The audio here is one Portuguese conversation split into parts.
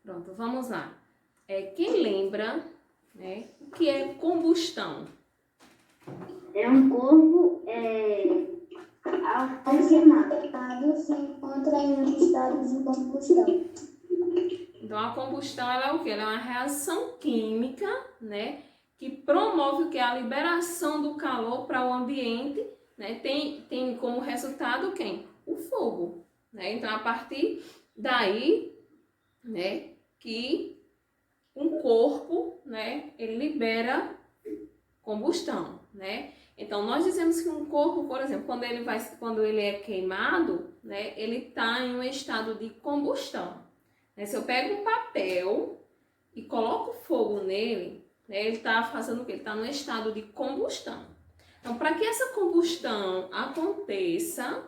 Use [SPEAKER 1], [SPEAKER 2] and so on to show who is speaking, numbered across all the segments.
[SPEAKER 1] Pronto, vamos lá. Quem lembra, né, o que é combustão?
[SPEAKER 2] É um corpo queimado se encontra em um estado de combustão.
[SPEAKER 1] Então, a combustão ela é o quê? Ela é uma reação química, né, que promove o que? A liberação do calor para o ambiente, né? Tem como resultado quem? O fogo, né? Então, a partir daí, né, que um corpo, né, ele libera combustão, né? Então, nós dizemos que um corpo, por exemplo, quando ele é queimado, né, ele está em um estado de combustão. Né? Se eu pego um papel e coloco fogo nele, né, ele está fazendo o quê? Ele está no estado de combustão. Então, para que essa combustão aconteça,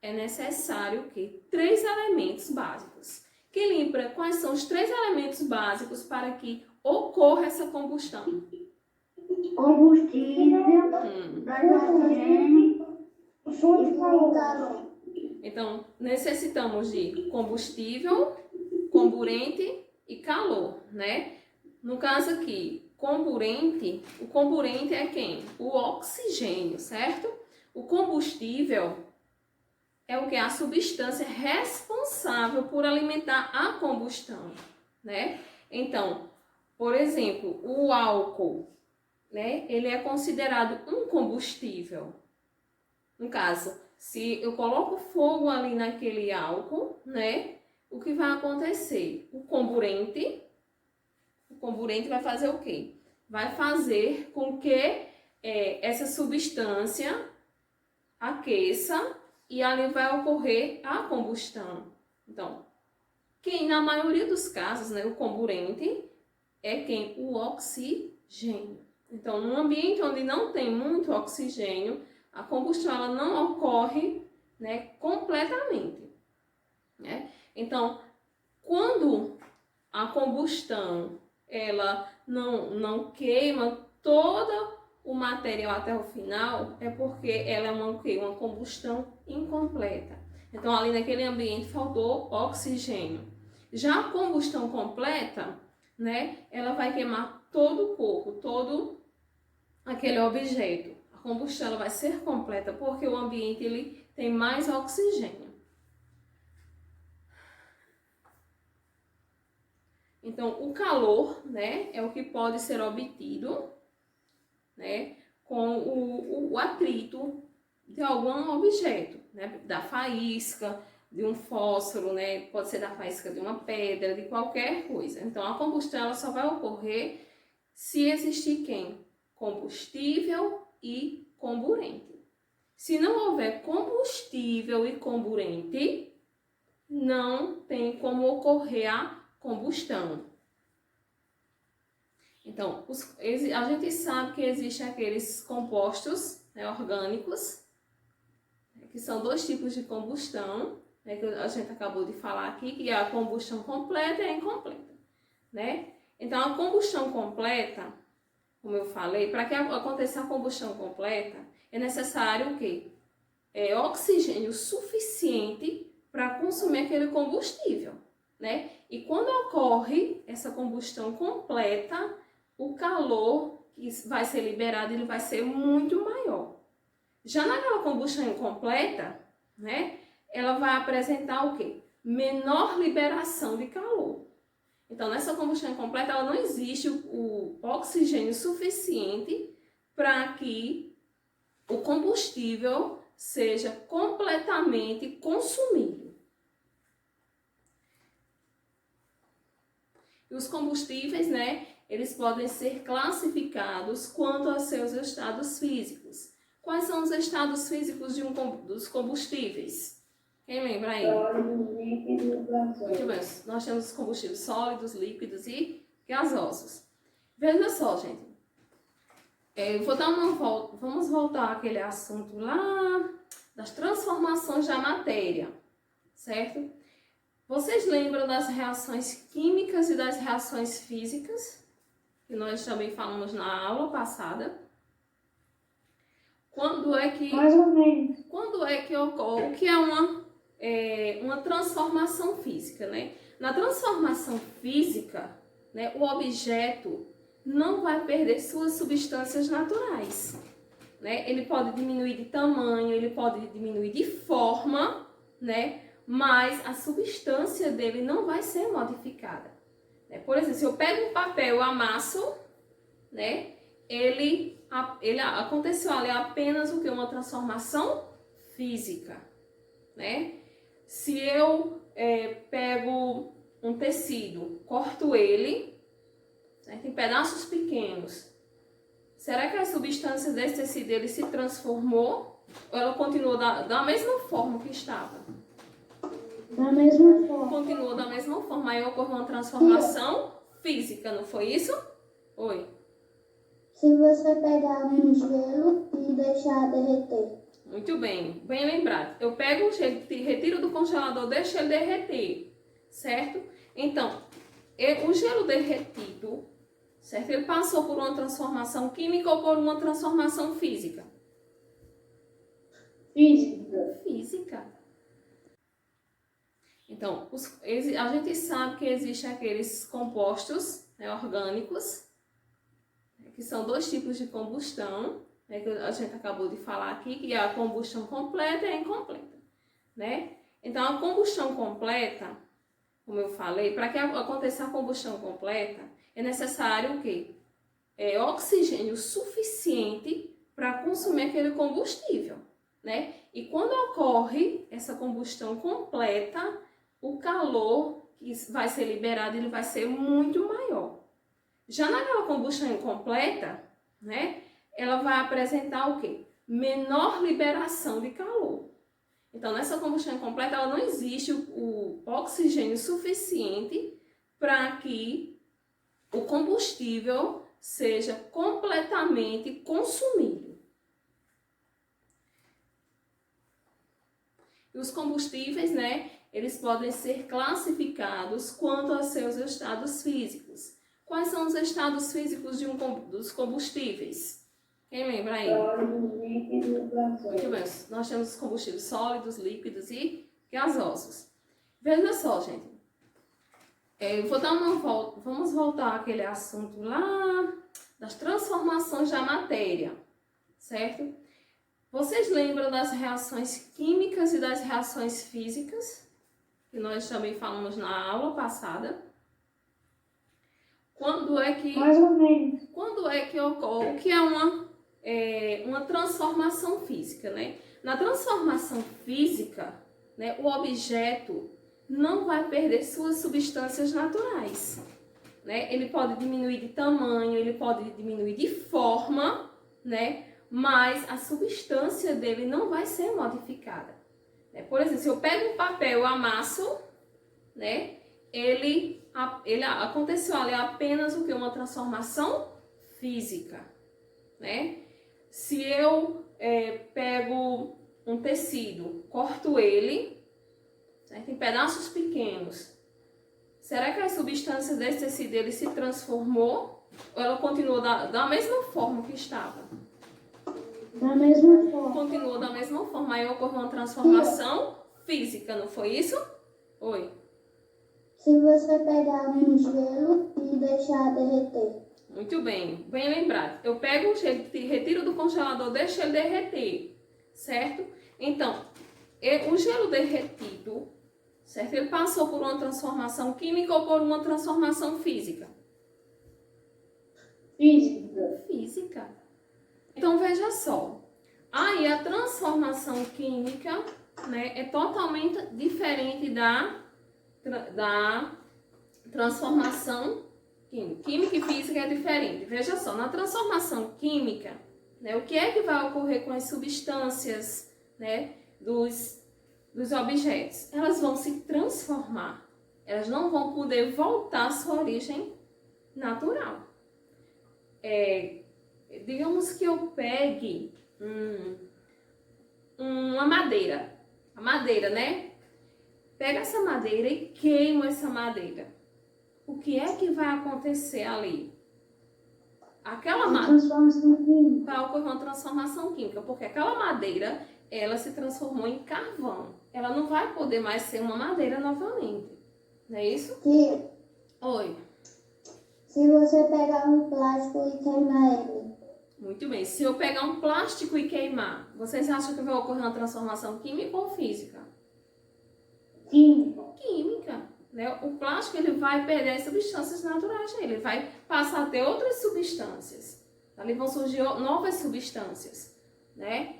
[SPEAKER 1] é necessário que 3 elementos básicos. Quem lembra quais são os 3 elementos básicos para que ocorra essa combustão?
[SPEAKER 2] Combustível, gás oxigênio e calor.
[SPEAKER 1] Então, necessitamos de combustível, comburente e calor, né? No caso aqui, o comburente é quem? O oxigênio, certo? O combustível é o que? A substância responsável por alimentar a combustão, né? Então, por exemplo, o álcool, né? Ele é considerado um combustível. No caso, se eu coloco fogo ali naquele álcool, né? O que vai acontecer? O comburente vai fazer o quê? Vai fazer com que essa substância aqueça e ali vai ocorrer a combustão. Então, na maioria dos casos, né, o comburente é quem? O oxigênio. Então, num ambiente onde não tem muito oxigênio, a combustão ela não ocorre, né, completamente. Né? Então, quando a combustão ela não queima todo o material até o final, é porque ela é uma combustão incompleta. Então, ali naquele ambiente faltou oxigênio. Já a combustão completa, né, ela vai queimar todo o corpo, todo aquele objeto. A combustão ela vai ser completa porque o ambiente ele tem mais oxigênio. Então, o calor, né, é o que pode ser obtido, né, com o atrito de algum objeto, né, da faísca, de um fósforo, né, pode ser da faísca de uma pedra, de qualquer coisa. Então, a combustão ela só vai ocorrer se existir quem? Combustível e comburente. Se não houver combustível e comburente, não tem como ocorrer a combustão. Então, a gente sabe que existem aqueles compostos, né, orgânicos, que são 2 tipos de combustão, né, que a gente acabou de falar aqui, que é a combustão completa e a incompleta. Né? Então, a combustão completa, como eu falei, para que aconteça a combustão completa, é necessário o quê? Oxigênio suficiente para consumir aquele combustível, né? E quando ocorre essa combustão completa, o calor que vai ser liberado ele vai ser muito maior. Já naquela combustão incompleta, né? Ela vai apresentar o quê? Menor liberação de calor. Então, nessa combustão incompleta, ela não existe o oxigênio suficiente para que o combustível seja completamente consumido. E os combustíveis, né, eles podem ser classificados quanto aos seus estados físicos. Quais são os estados físicos dos combustíveis? Quem lembra aí?
[SPEAKER 2] Sólidos, líquidos, gasosos.
[SPEAKER 1] Muito bem, nós temos os combustíveis sólidos, líquidos e gasosos. Veja só, gente. Vou dar uma volta, vamos voltar àquele assunto lá das transformações da matéria, certo? Vocês lembram das reações químicas e das reações físicas? Que nós também falamos na aula passada. Mais ou menos. Quando é que ocorre? O que é uma uma transformação física, né? Na transformação física, né, o objeto não vai perder suas substâncias naturais, né? Ele pode diminuir de tamanho, ele pode diminuir de forma, né? Mas a substância dele não vai ser modificada. Né? Por exemplo, se eu pego um papel e amasso, né? Aconteceu ali apenas o que? Uma transformação física, né? Se eu pego um tecido, corto ele, né, em pedaços pequenos, será que a substância desse tecido ele se transformou ou ela continuou da mesma forma que estava?
[SPEAKER 2] Da mesma forma.
[SPEAKER 1] Continuou da mesma forma, aí ocorreu uma transformação física, não foi isso? Oi.
[SPEAKER 2] Se você pegar um gelo e deixar derreter.
[SPEAKER 1] Muito bem, bem lembrado. Eu pego o gelo, retiro do congelador, deixo ele derreter, certo? Então, o gelo derretido, certo? Ele passou por uma transformação química ou por uma transformação física?
[SPEAKER 2] Física.
[SPEAKER 1] Física. Então, a gente sabe que existem aqueles compostos, né, orgânicos, que são dois tipos de combustão, né, que a gente acabou de falar aqui, que é a combustão completa e a incompleta, né? Então, a combustão completa, como eu falei, para que aconteça a combustão completa, é necessário o quê? Oxigênio suficiente para consumir aquele combustível, né? E quando ocorre essa combustão completa, o calor que vai ser liberado, ele vai ser muito maior. Já naquela combustão incompleta, né? Ela vai apresentar o quê? Menor liberação de calor. Então, nessa combustão incompleta, ela não existe o oxigênio suficiente para que o combustível seja completamente consumido. E os combustíveis, né, eles podem ser classificados quanto aos seus estados físicos. Quais são os estados físicos dos combustíveis? Quem lembra aí?
[SPEAKER 2] Sólidos, líquidos, gasosos.
[SPEAKER 1] Muito bem, nós temos os combustíveis sólidos, líquidos e gasosos. Veja só, gente. Eu vou dar uma volta, vamos voltar àquele assunto lá das transformações da matéria, certo? Vocês lembram das reações químicas e das reações físicas? Que nós também falamos na aula passada. Quando é que...
[SPEAKER 2] Mais ou menos.
[SPEAKER 1] Quando é que ocorre? O que é uma transformação física, né? Na transformação física, né, o objeto não vai perder suas substâncias naturais, né? Ele pode diminuir de tamanho, ele pode diminuir de forma, né? Mas a substância dele não vai ser modificada. Né? Por exemplo, se eu pego um papel e amasso, né? Aconteceu ali apenas o que? Uma transformação física, né? Se eu pego um tecido, corto ele, certo? Em pedaços pequenos, será que a substância desse tecido ele se transformou ou ela continuou da mesma forma que estava?
[SPEAKER 2] Da mesma forma.
[SPEAKER 1] Continuou da mesma forma, aí ocorreu uma transformação física, não foi isso? Oi.
[SPEAKER 2] Se você pegar um gelo e deixar derreter.
[SPEAKER 1] Muito bem, bem lembrado. Eu pego o gelo, retiro do congelador, deixo ele derreter, certo? Então, o gelo derretido, certo? Ele passou por uma transformação química ou por uma transformação física?
[SPEAKER 2] Física.
[SPEAKER 1] Física. Então, veja só. Aí, a transformação química, né, é totalmente diferente da transformação química. Química e física é diferente. Veja só, na transformação química, né, o que é que vai ocorrer com as substâncias, né, dos objetos? Elas vão se transformar. Elas não vão poder voltar à sua origem natural. Digamos que eu pegue uma madeira. A madeira, né? Pega essa madeira e queima essa madeira. O que é que vai acontecer ali? Aquela madeira vai ocorrer uma transformação química, porque aquela madeira, ela se transformou em carvão. ela não vai poder mais ser uma madeira novamente. Não é isso?
[SPEAKER 2] Tia,
[SPEAKER 1] Oi.
[SPEAKER 2] se você pegar um plástico e queimar ele,
[SPEAKER 1] Muito bem. Se eu pegar um plástico e queimar, vocês acham que vai ocorrer uma transformação química ou física?
[SPEAKER 2] química.
[SPEAKER 1] Química, né? O plástico ele vai perder as substâncias naturais dele, ele vai passar a ter outras substâncias. Ali vão surgir novas substâncias, né?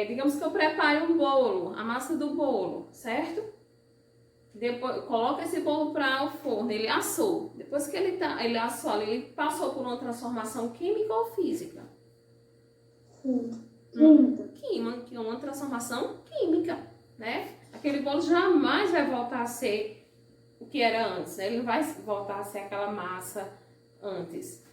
[SPEAKER 1] Digamos que eu prepare um bolo, a massa do bolo, certo? Depois coloca esse bolo para o forno, ele assou. Depois que ele assou, ele passou por uma transformação química ou física?
[SPEAKER 2] Química.
[SPEAKER 1] Uma transformação química, né? Aquele bolo jamais vai voltar a ser o que era antes, né? Ele não vai voltar a ser aquela massa antes.